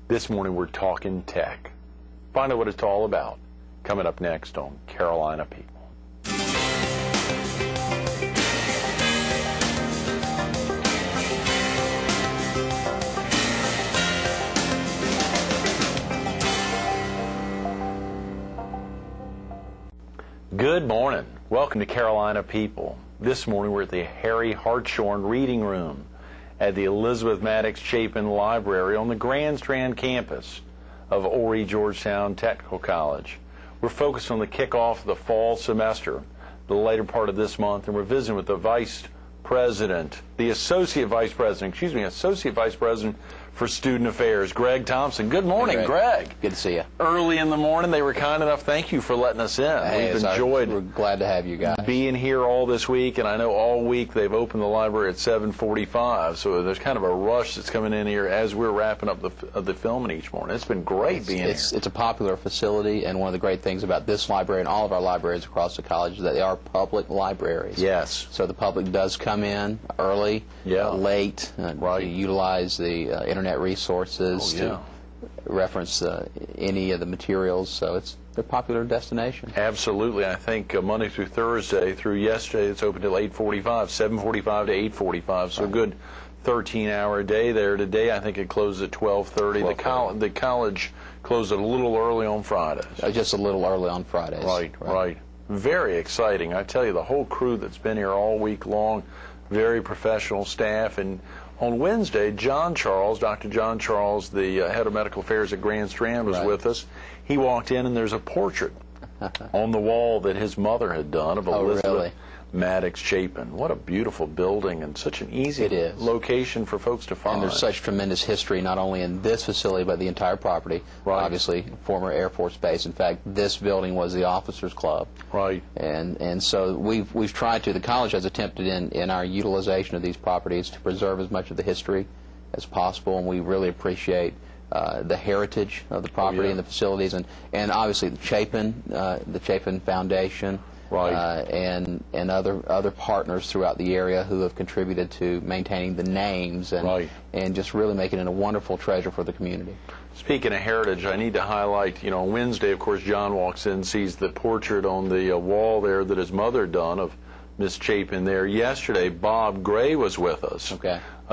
This morning we're talking tech. Find out what it's all about coming up next on Carolina People. Good morning. Welcome to Carolina People. This morning we're at the Harry Hartshorn Reading Room at the Elizabeth Maddox Chapin Library on the Grand Strand campus of Horry Georgetown Technical College. We're focused on the kickoff of the fall semester, the later part of this month, and we're visiting with the Associate Vice President for Student Affairs, Greg Thompson. Good morning, Hey, Greg. Good to see you. Early in the morning, they were kind enough. Thank you for letting us in. We've enjoyed. We're glad to have you guys. Being here all this week, and I know all week they've opened the library at 7:45, so there's kind of a rush that's coming in here as we're wrapping up the filming each morning. It's been great being here. It's a popular facility, and one of the great things about this library and all of our libraries across the college is that they are public libraries. Yes. So the public does come in early, late, to utilize the internet resources to reference any of the materials. So they're a popular destination. Absolutely. I think Monday through Thursday through yesterday it's open till 8:45, 7:45 to 8:45. So a good 13-hour day there. Today I think it closes at 12:30. The college closed a little early on Fridays. Just a little early on Fridays. Right. Very exciting. I tell you, the whole crew that's been here all week long, very professional staff. And on Wednesday, Dr. John Charles, the head of medical affairs at Grand Strand, was with us. He walked in, and there's a portrait on the wall that his mother had done of Elizabeth Maddox Chapin. What a beautiful building, and such an easy location for folks to find. And there's such tremendous history, not only in this facility, but the entire property. Obviously, former Air Force Base. In fact, this building was the Officers Club. And so we've tried to, the college has attempted in our utilization of these properties to preserve as much of the history as possible, and we really appreciate the heritage of the property and the facilities, and obviously the Chapin Foundation, and other partners throughout the area who have contributed to maintaining the names and just really making it a wonderful treasure for the community. Speaking of heritage, I need to highlight, on Wednesday, of course, John walks in, sees the portrait on the wall there that his mother had done of Miss Chapin there. Yesterday, Bob Gray was with us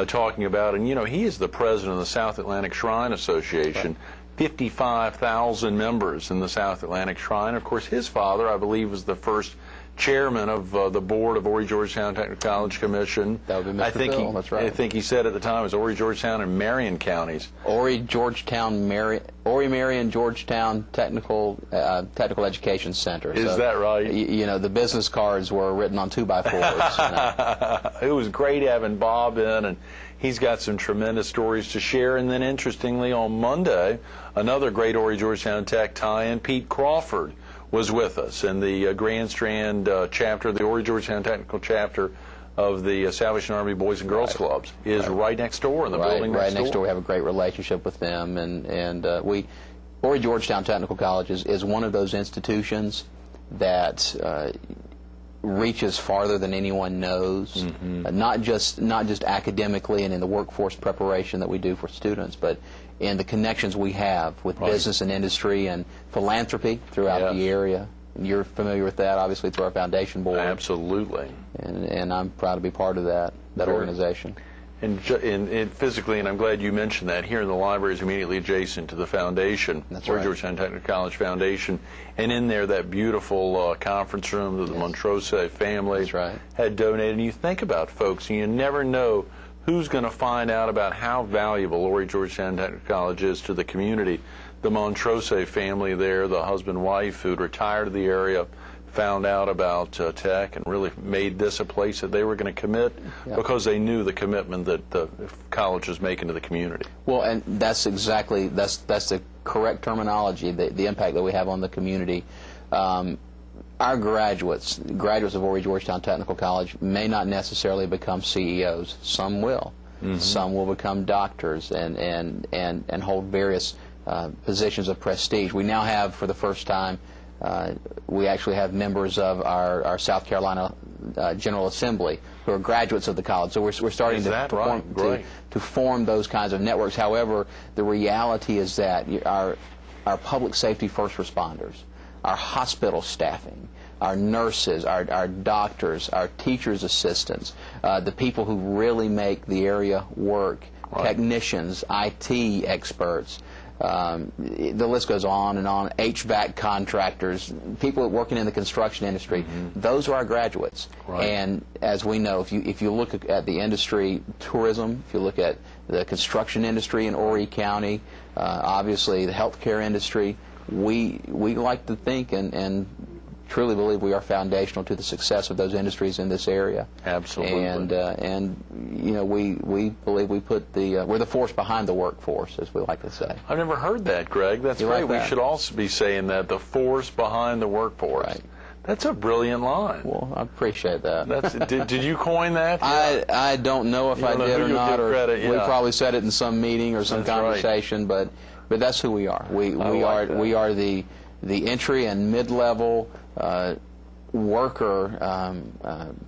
talking about, and he is the president of the South Atlantic Shrine Association. 55,000 members in the South Atlantic Shrine. Of course, his father, I believe, was the first chairman of the board of Horry Georgetown Technical College Commission. That would be Mr. Bill, that's right. I think he said at the time it was Horry, Georgetown, and Marion counties. Horry, Marion, Georgetown Technical Education Center. Is that right? The business cards were written on 2x4s. It was great having Bob in, and he's got some tremendous stories to share. And then, interestingly, on Monday, another great Horry Georgetown Tech tie-in, Pete Crawford, was with us, and the Grand Strand chapter, the Horry Georgetown Technical chapter of the Salvation Army Boys and Girls Clubs is right next door in the building next door. We have a great relationship with them, and Horry Georgetown Technical College is one of those institutions that reaches farther than anyone knows, not just academically and in the workforce preparation that we do for students, but in the connections we have with business and industry and philanthropy throughout the area. And you're familiar with that, obviously, through our foundation board. Absolutely. And I'm proud to be part of that organization. And physically, and I'm glad you mentioned that, here in the library is immediately adjacent to the foundation, Horry Georgetown Technical College Foundation, and in there that beautiful conference room that the Montrose family had donated. And you think about folks, and you never know who's going to find out about how valuable Horry Georgetown Technical College is to the community. The Montrose family there, the husband-wife who'd retired to the area, found out about tech and really made this a place that they were going to commit because they knew the commitment that the college was making to the community. Well, and that's exactly, that's the correct terminology, the impact that we have on the community. Our graduates of Horry Georgetown Technical College may not necessarily become CEOs. Some will. Some will become doctors and hold various positions of prestige. We now have, for the first time, We actually have members of our South Carolina General Assembly who are graduates of the college. So we're starting to form those kinds of networks. However, the reality is that our public safety first responders, our hospital staffing, our nurses, our doctors, our teachers' assistants, the people who really make the area work, technicians, IT experts, the list goes on and on, HVAC contractors, people working in the construction industry, those are our graduates. And as we know, if you look at the industry, tourism, if you look at the construction industry in Horry County, obviously the healthcare industry, we like to think and truly believe we are foundational to the success of those industries in this area. Absolutely. And you know, we believe we put we're the force behind the workforce, as we like to say. I've never heard that, Greg. That's right. We should also be saying that, the force behind the workforce. Right. That's a brilliant line. Well, I appreciate that. Did you coin that? I don't know if I did or not, or we probably said it in some meeting or some conversation, but that's who we are. We are the entry and mid-level worker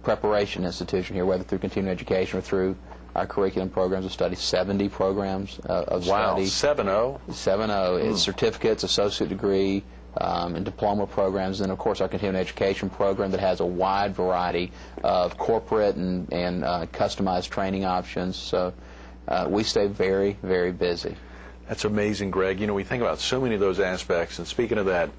preparation institution here, whether through continuing education or through our curriculum programs of study. 70 programs of study. Wow, 7-0? 7-0. It's certificates, associate degree, and diploma programs, and of course our continuing education program that has a wide variety of corporate and customized training options. So we stay very, very busy. That's amazing, Greg. You know, we think about so many of those aspects, and speaking of that,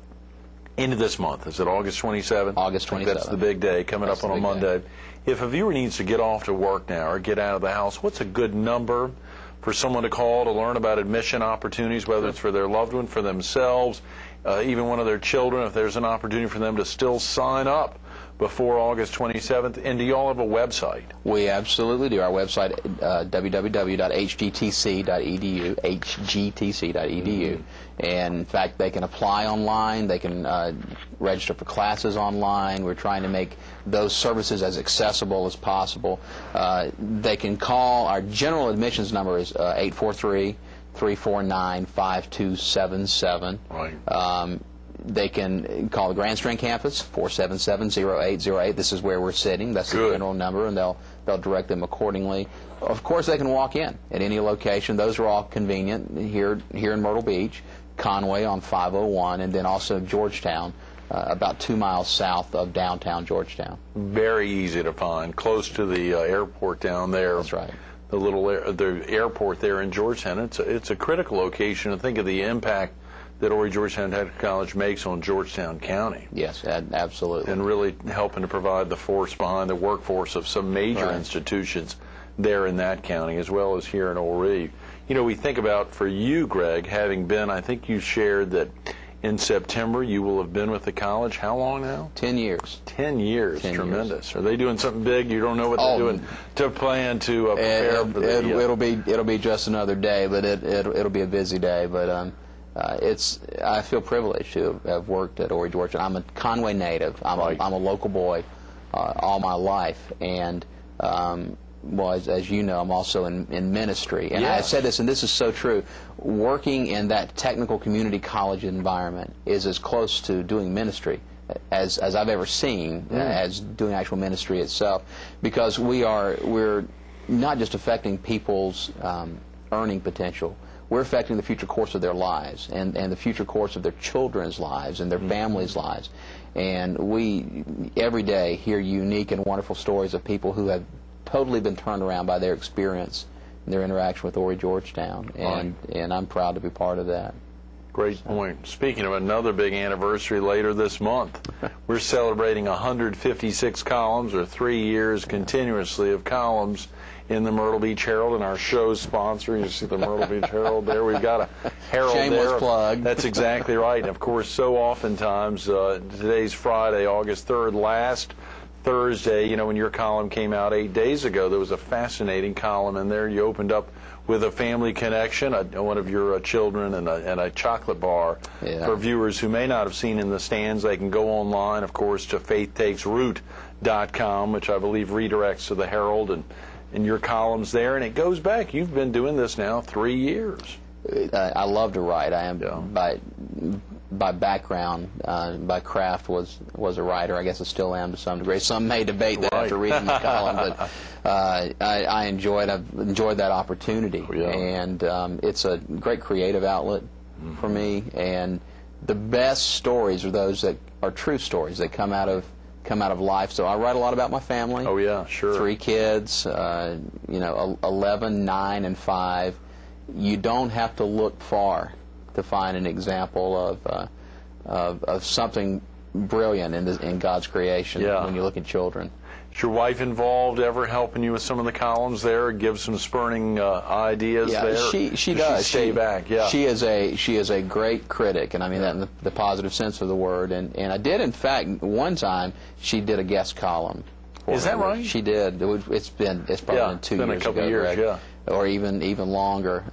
into this month, is it August 27th? August 27th. That's the big day coming up on a Monday. If a viewer needs to get off to work now or get out of the house, what's a good number for someone to call to learn about admission opportunities, whether it's for their loved one, for themselves, even one of their children, if there's an opportunity for them to still sign up before August 27th? And do you all have a website? We absolutely do. Our website, www.hgtc.edu, hgtc.edu. And in fact, they can apply online, they can register for classes online. We're trying to make those services as accessible as possible. They can call. Our general admissions number is 843-349-5277. Right. They can call the Grand Strand campus, 477-0808. This is where we're sitting. That's the general number, and they'll direct them accordingly. Of course, they can walk in at any location. Those are all convenient here in Myrtle Beach, Conway on 501, and then also Georgetown, about 2 miles south of downtown Georgetown. Very easy to find, close to the airport down there. That's right. The airport there in Georgetown. It's a critical location, and think of the impact that Horry Georgetown Technical College makes on Georgetown County. Yes, absolutely. And really helping to provide the force behind the workforce of some major institutions there in that county, as well as here in Horry. You know, we think about, for you, Greg, having been, I think you shared that in September you will have been with the college, how long now? 10 years. 10 years. 10 tremendous. Years. Are they doing something big? You don't know what they're doing to plan to prepare for the... It'll be just another day, but it'll be a busy day. But I feel privileged to have worked at Horry Georgetown. I'm a Conway native. I'm a local boy all my life, and well, as you know, I'm also in ministry. And I said this, and this is so true. Working in that technical community college environment is as close to doing ministry as I've ever seen as doing actual ministry itself, because we're not just affecting people's earning potential. We're affecting the future course of their lives and the future course of their children's lives and their families' lives. And we, every day, hear unique and wonderful stories of people who have totally been turned around by their experience and their interaction with Horry Georgetown. And I'm proud to be part of that. Great point. Speaking of another big anniversary later this month, we're celebrating 156 columns, or 3 years continuously of columns in the Myrtle Beach Herald, and our show's sponsor. You see the Myrtle Beach Herald there. We've got a Herald there. Shameless plug. That's exactly right. And of course, so oftentimes, today's Friday, August 3rd, last Thursday, you know, when your column came out 8 days ago, there was a fascinating column in there. You opened up with a family connection, one of your children, and a chocolate bar. For viewers who may not have seen in the stands, they can go online, of course, to faithtakesroot.com, which I believe redirects to the Herald, and your columns there, and it goes back. You've been doing this now 3 years. I love to write. I am by background, by craft, was a writer. I guess I still am to some degree. Some may debate that after reading the column, but I've enjoyed that opportunity, and it's a great creative outlet for me. And the best stories are those that are true stories that come out of life. So I write a lot about my family. Oh yeah, sure. 3 kids, 11, 9, and 5. You don't have to look far to find an example of something brilliant in God's creation when you look at children. Is your wife involved, ever helping you with some of the columns there, give some spurning ideas there? She does. She stay back, She is a great critic, and I mean that in the positive sense of the word. And I did, in fact, one time she did a guest column. Is that right? She did. It's probably been 2 years ago. Been a couple years, Greg, or even longer.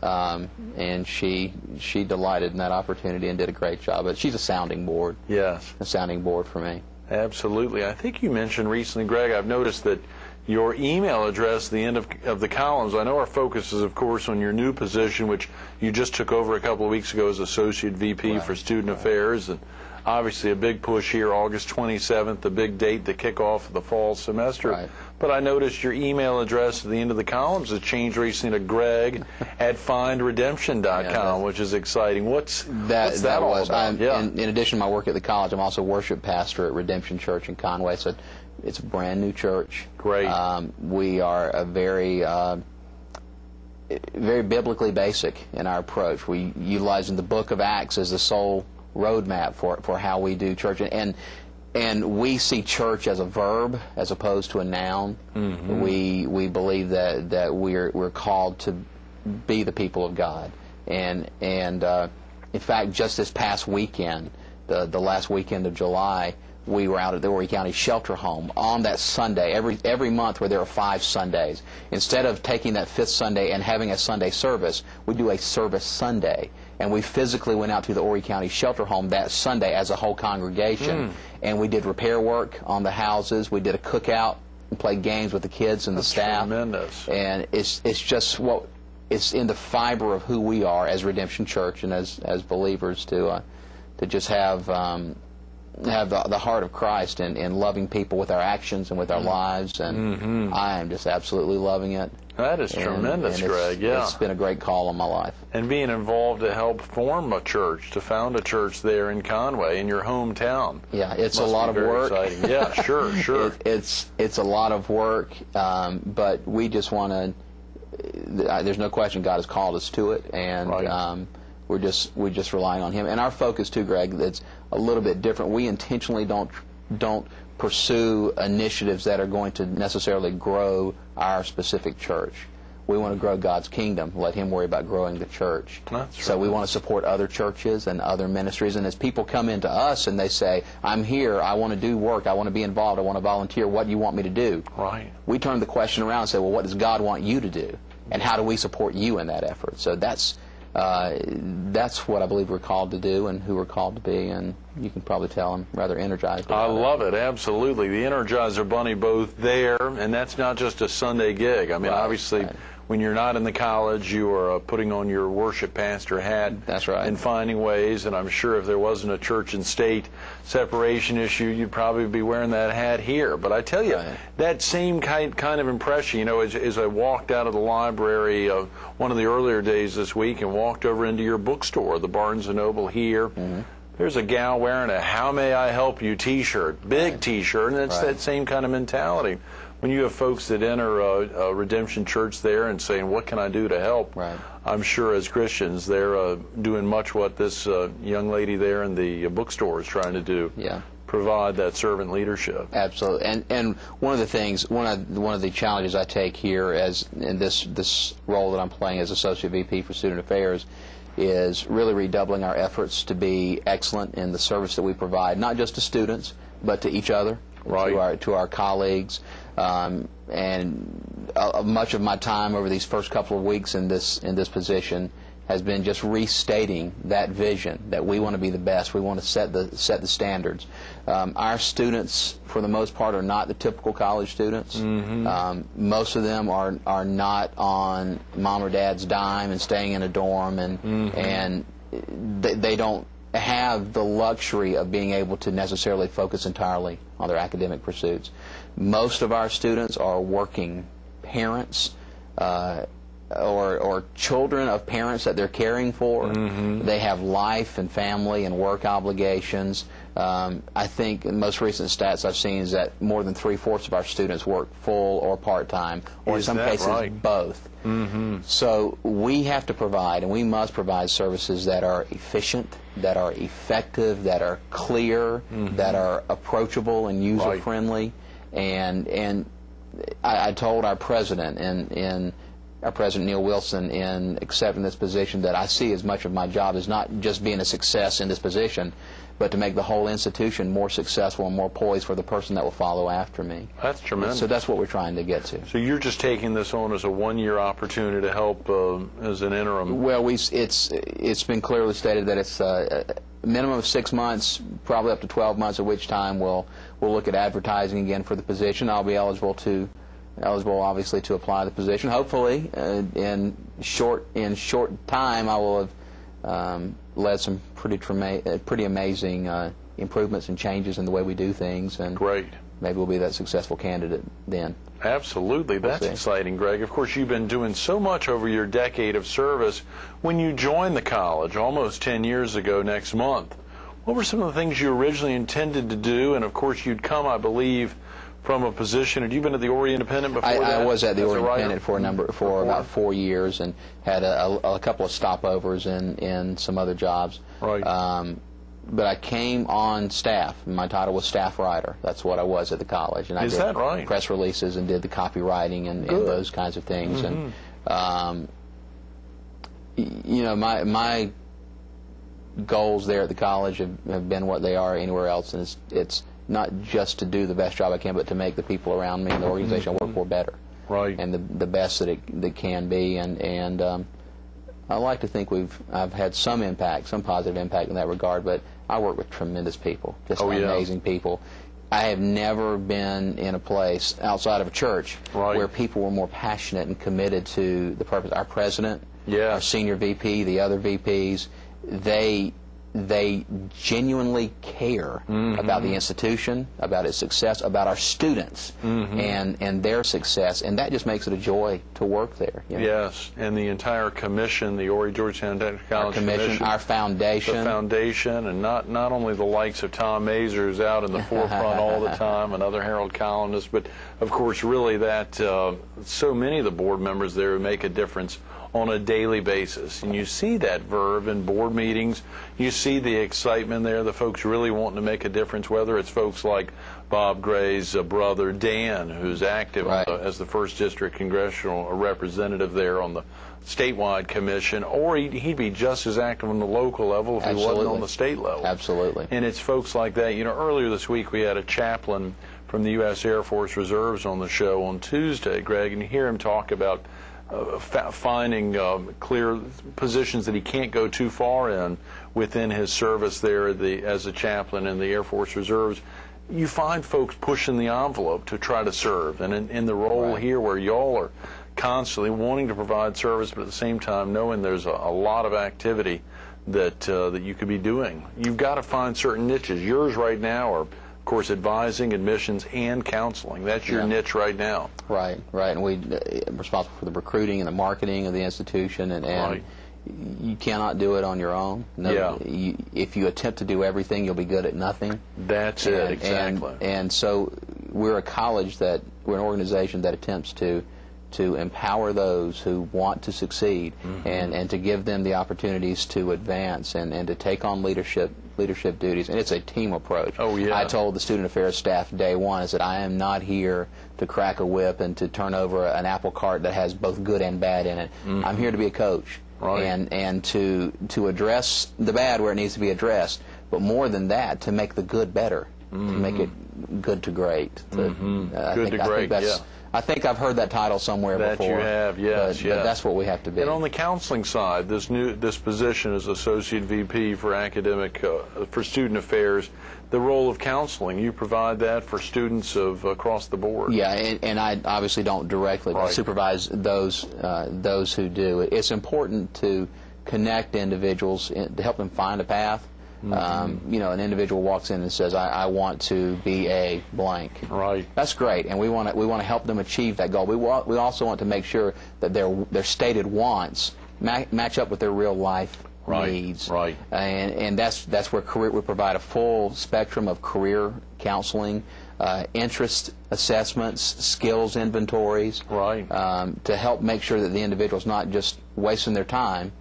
And she delighted in that opportunity and did a great job. But she's a sounding board. Yes. A sounding board for me. Absolutely. I think you mentioned recently, Greg, I've noticed that your email address at the end of the columns, I know our focus is, of course, on your new position, which you just took over a couple of weeks ago as Associate VP for Student Affairs, and obviously a big push here, August 27th, the big date, the kickoff of the fall semester. Right. But I noticed your email address at the end of the columns has changed recently to greg@findredemption.com, which is exciting. What's that all about? In addition to my work at the college, I'm also worship pastor at Redemption Church in Conway. So it's a brand new church. Great. We are a very biblically basic in our approach. We utilizing the book of Acts as the sole roadmap for how we do church, and we see church as a verb as opposed to a noun. Mm-hmm. We believe that we're called to be the people of God, and in fact, just this past weekend, the last weekend of July, we were out at the Horry County Shelter Home on that Sunday. Every month where there are 5 Sundays, instead of taking that 5th Sunday and having a Sunday service, we do a service Sunday. And we physically went out to the Horry County Shelter Home that Sunday as a whole congregation. And we did repair work on the houses. We did a cookout and played games with the kids and the staff. Tremendous. And it's just it's in the fiber of who we are as Redemption Church and as believers to just have the heart of Christ in loving people with our actions and with our lives. And I am just absolutely loving it. That is tremendous, Greg. It's been a great call on my life. And being involved to help form a church, to found a church there in Conway, in your hometown. Yeah, it's a lot of work. Exciting. Yeah, sure. It's a lot of work, but we just want to. There's no question God has called us to it, and we're just relying on Him. And our focus too, Greg, that's a little bit different. We intentionally don't pursue initiatives that are going to necessarily grow our specific church. We want to grow God's kingdom. Let Him worry about growing the church. So we want to support other churches and other ministries. And as people come into us and they say, I'm here, I want to do work, I want to be involved, I want to volunteer, what do you want me to do? Right. We turn the question around and say, well, what does God want you to do? And how do we support you in that effort? So that's what I believe we're called to do and who we're called to be, and you can probably tell I'm rather energized about I love it, absolutely. The Energizer Bunny both there, and that's not just a Sunday gig. I mean, obviously, when you're not in the college, you are putting on your worship pastor hat. That's right. And finding ways, and I'm sure if there wasn't a church and state separation issue, you'd probably be wearing that hat here. But I tell you, that same kind of impression, as I walked out of the library one of the earlier days this week and walked over into your bookstore, the Barnes & Noble here, there's a gal wearing a "How May I Help You" T-shirt, big T-shirt, and it's that same kind of mentality. When you have folks that enter a Redemption Church there and saying, what can I do to help? I'm sure as Christians they're doing much what this young lady there in the bookstore is trying to do. Provide that servant leadership. Absolutely. And one of the things, one of the challenges I take here as in this role that I'm playing as Associate VP for Student Affairs is really redoubling our efforts to be excellent in the service that we provide, not just to students, but to each other, to our colleagues. And much of my time over these first couple of weeks in this position has been just restating that vision that we want to be the best. We want to set the standards. Our students, for the most part, are not the typical college students. Most of them are not on mom or dad's dime and staying in a dorm, and they don't have the luxury of being able to necessarily focus entirely on their academic pursuits. Most of our students are working parents or children of parents that they're caring for. Mm-hmm. They have life and family and work obligations. I think the most recent stats I've seen is that more than 3/4 of our students work full or part-time, or in some cases both. Mm-hmm. So we have to provide, and we must provide, services that are efficient, that are effective, that are clear, mm-hmm. that are approachable and user-friendly. And I told our president and our President Neil Wilson, in accepting this position, that I see as much of my job as not just being a success in this position, but to make the whole institution more successful and more poised for the person that will follow after me. That's tremendous. So that's what we're trying to get to. So you're just taking this on as a one-year opportunity to help as an interim? Well, it's been clearly stated that it's a minimum of 6 months, probably up to 12 months, at which time we'll look at advertising again for the position. I'll be eligible obviously to apply the position. Hopefully, in short time, I will have led some pretty amazing improvements and changes in the way we do things, and great. Maybe we'll be that successful candidate then. Absolutely. That's exciting, Greg. Of course, you've been doing so much over your decade of service. When you joined the college almost 10 years ago next month, what were some of the things you originally intended to do? And of course, you'd come, I believe, from a position. Had you been at the Ori Independent before that? I was at the Ori Independent for about 4 years, and had a couple of stopovers in some other jobs. Right. But I came on staff. My title was staff writer. That's what I was at the college, and I did press releases and did the copywriting and those kinds of things. Mm-hmm. And you know, my goals there at the college have been what they are anywhere else, and it's not just to do the best job I can, but to make the people around me and the organization I work for better. Right. And the best that it can be. And I like to think I've had some impact, some positive impact in that regard, but I work with tremendous people, just amazing people. I have never been in a place outside of a church where people were more passionate and committed to the purpose. Our president, our senior VP, the other VPs, they genuinely care about the institution, about its success, about our students, and their success, and that just makes it a joy to work there. You know? Yes, and the entire commission, the Ori Georgetown Technical College Commission, our foundation, the foundation, and not only the likes of Tom Mazur, who's out in the forefront all the time, and other Herald columnists, but of course, really that so many of the board members there who make a difference on a daily basis. And you see that verve in board meetings. You see the excitement there, the folks really wanting to make a difference, whether it's folks like Bob Gray's brother, Dan, who's active as the 1st District Congressional Representative there on the statewide commission, or he'd be just as active on the local level if he wasn't on the state level. Absolutely. And it's folks like that. You know, earlier this week we had a chaplain from the U.S. Air Force Reserves on the show on Tuesday, Greg, and you hear him talk about finding clear positions that he can't go too far in within his service there as a chaplain in the Air Force Reserves. You find folks pushing the envelope to try to serve, and in the role here where y'all are constantly wanting to provide service, but at the same time knowing there's a lot of activity that you could be doing. You've got to find certain niches. Yours right now are, of course, advising, admissions, and counseling. That's your niche right now. Right. And we're responsible for the recruiting and the marketing of the institution, and you cannot do it on your own. If you attempt to do everything, you'll be good at nothing. That's it, exactly. And so we're a college we're an organization that attempts to empower those who want to succeed, and to give them the opportunities to advance and to take on leadership duties. And it's a team approach. I told the student affairs staff day one, I said, I am not here to crack a whip and to turn over an apple cart that has both good and bad in it. I'm here to be a coach and to address the bad where it needs to be addressed, but more than that, to make the good better, to make it good to great. Good to great, I think I've heard that title somewhere before. That you have, yes. But that's what we have to be. And on the counseling side, this position as Associate VP for for Student Affairs, the role of counseling, you provide that for students across the board. Yeah, and I obviously don't directly supervise those who do. It's important to connect individuals to help them find a path, You know, an individual walks in and says, I want to be a blank. Right. That's great, and we want to help them achieve that goal. We also want to make sure that their stated wants match up with their real life needs. Right. And that's where we provide a full spectrum of career counseling, interest assessments, skills inventories, to help make sure that the individual's not just wasting their time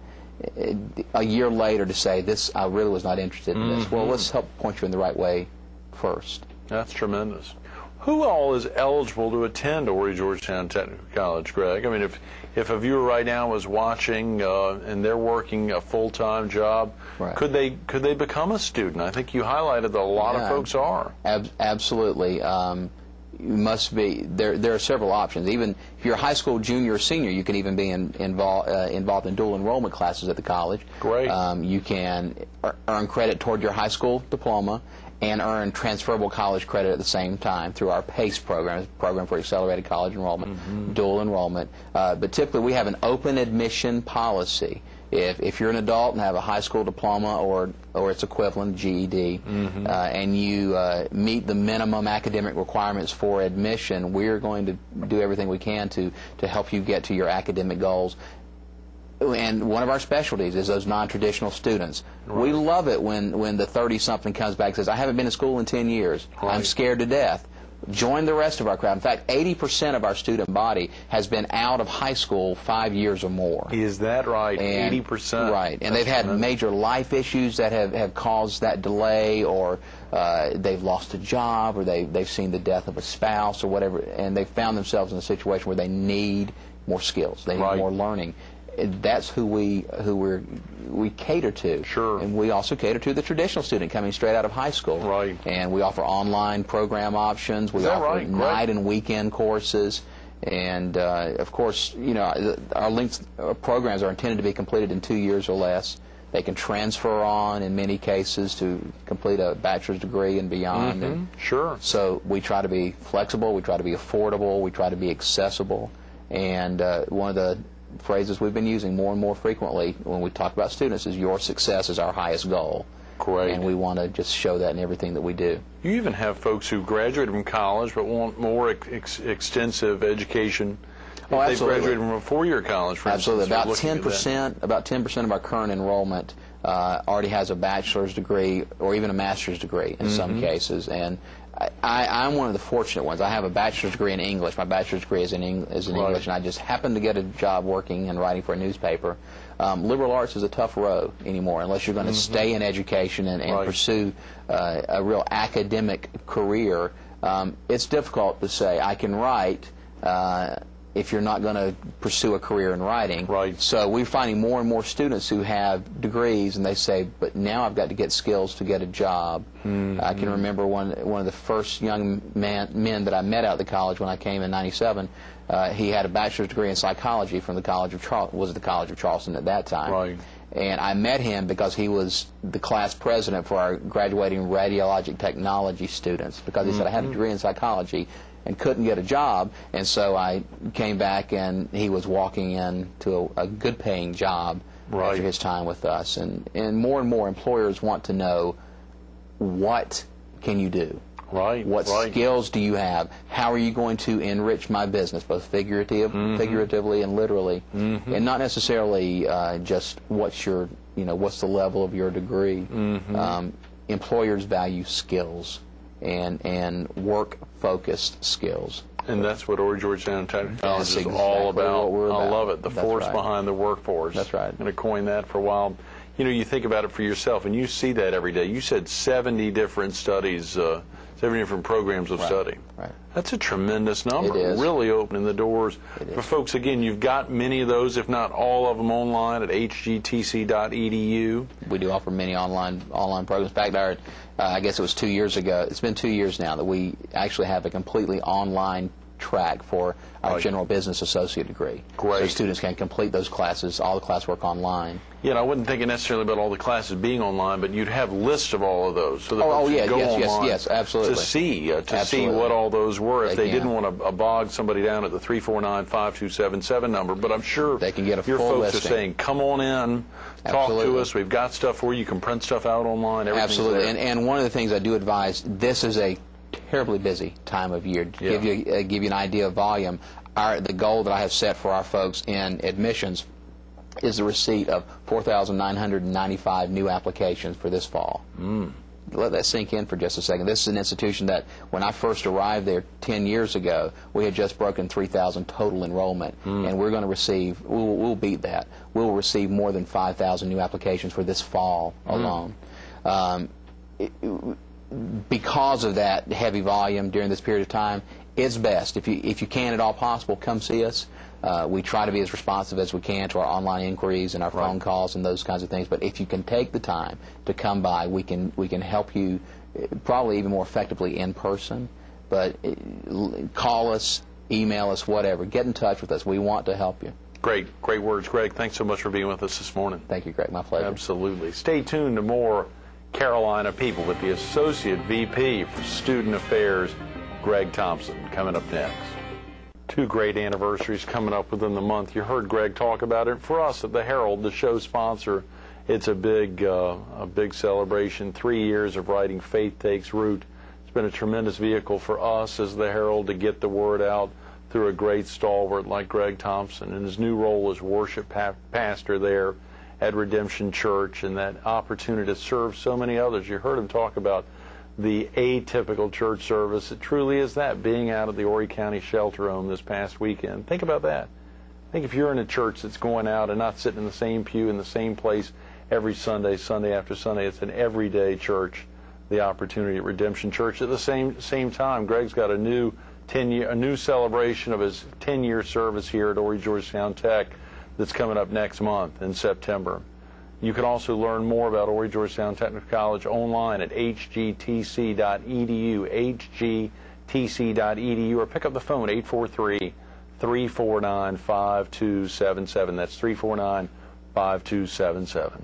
a year later to say, I really was not interested in this. Well, let's help point you in the right way first. That's tremendous. Who all is eligible to attend Horry Georgetown Technical College, Greg? I mean, if a viewer right now was watching and they're working a full-time job, could they become a student? I think you highlighted that a lot of folks are. Absolutely. You must be. There are several options. Even if you're a high school junior or senior, you can even be involved in dual enrollment classes at the college. Great. You can earn credit toward your high school diploma and earn transferable college credit at the same time through our PACE program, program for accelerated college enrollment, dual enrollment. But typically we have an open admission policy. If you're an adult and have a high school diploma or its equivalent, GED, and you meet the minimum academic requirements for admission, we're going to do everything we can to help you get to your academic goals. And one of our specialties is those non-traditional students. We love it when the 30-something comes back and says, I haven't been to school in 10 years. I'm scared to death. Join the rest of our crowd. In fact, 80% of our student body has been out of high school 5 years or more. Is that right? 80%? Right. And they've had major life issues that have caused that delay, or they've lost a job, or they've seen the death of a spouse or whatever, and they've found themselves in a situation where they need more skills. They need more learning. That's who we cater to. Sure. And we also cater to the traditional student coming straight out of high school. Right. And we offer online program options. We offer night and weekend courses. And of course, you know, our linked programs are intended to be completed in 2 years or less. They can transfer on in many cases to complete a bachelor's degree and beyond. And sure. So we try to be flexible. We try to be affordable. We try to be accessible. And one of the phrases we've been using more and more frequently when we talk about students is, your success is our highest goal. Great. And we want to just show that in everything that we do. You even have folks who graduated from college but want more extensive education. Oh, They graduated from a four-year college, for absolutely. instance. About 10% of our current enrollment already has a bachelor's degree or even a master's degree in some cases. And I'm one of the fortunate ones. I have a bachelor's degree in English. My bachelor's degree is in English, and I just happened to get a job working and writing for a newspaper. Liberal arts is a tough road anymore unless you're going to stay in education and pursue a real academic career. It's difficult to say, I can write, if you're not going to pursue a career in writing. Right. So we're finding more and more students who have degrees, and they say, but now I've got to get skills to get a job. I can remember one of the first young men that I met out of the college when I came in '97. He had a bachelor's degree in psychology from the College of Charleston at that time. Right. And I met him because he was the class president for our graduating radiologic technology students, because he said, I had a degree in psychology and couldn't get a job, and so I came back, and he was walking into a good-paying job after his time with us. And more and more employers want to know, what can you do? What skills do you have? How are you going to enrich my business, both figuratively and literally, and not necessarily just what's the level of your degree. Employers value skills and work-focused skills. And that's what Horry Georgetown Technical College is all about. I love it. The force behind the workforce. That's right. I'm going to coin that for a while. You know, you think about it for yourself, and you see that every day. You said 70 different studies, 70 different programs of study. Right. That's a tremendous number. It is. Really opening the doors for folks. Again, you've got many of those, if not all of them, online at hgtc.edu. We do offer many online programs. In fact, I guess it was 2 years ago. It's been 2 years now that we actually have a completely online track for our general business associate degree. Great. So students can complete those classes, all the classwork online. Yeah, and I wouldn't think it necessarily about all the classes being online, but you'd have lists of all of those, so that folks could go online yes, absolutely. to see what all those were. If they didn't want to bog somebody down at the 349-5277 number, but I'm sure they can get a your full folks listing. are saying, come on in, talk to us. We've got stuff where you can print stuff out online. Absolutely, there. and one of the things I do advise, this is a terribly busy time of year. To give you an idea of volume, the goal that I have set for our folks in admissions is the receipt of 4,995 new applications for this fall. Let that sink in for just a second. This is an institution that, when I first arrived there 10 years ago, we had just broken 3,000 total enrollment, and we're going to receive, we'll beat that. We'll receive more than 5,000 new applications for this fall alone. Because of that heavy volume during this period of time, it's best, if you can at all possible, come see us. We try to be as responsive as we can to our online inquiries and our phone calls and those kinds of things. But if you can take the time to come by, we can help you probably even more effectively in person. But call us, email us, whatever. Get in touch with us. We want to help you. Great words, Greg. Thanks so much for being with us this morning. Thank you, Greg. My pleasure. Absolutely. Stay tuned to more Carolina People with the Associate VP for Student Affairs, Greg Thompson, coming up next. Two great anniversaries coming up within the month. You heard Greg talk about it. For us at the Herald, the show sponsor, it's a big celebration. 3 years of writing Faith Takes Root. It's been a tremendous vehicle for us as the Herald to get the word out through a great stalwart like Greg Thompson in his new role as worship pastor there at Redemption Church, and that opportunity to serve so many others. You heard him talk about the atypical church service. It truly is that, being out at the Horry County Shelter Home this past weekend. Think about that. Think if you're in a church that's going out and not sitting in the same pew in the same place every Sunday, Sunday after Sunday. It's an everyday church, the opportunity at Redemption Church. At the same time, Greg's got a new celebration of his 10-year service here at Horry Georgetown Tech that's coming up next month in September. You can also learn more about Horry Georgetown Technical College online at hgtc.edu, hgtc.edu, or pick up the phone, 843-349-5277. That's 349-5277.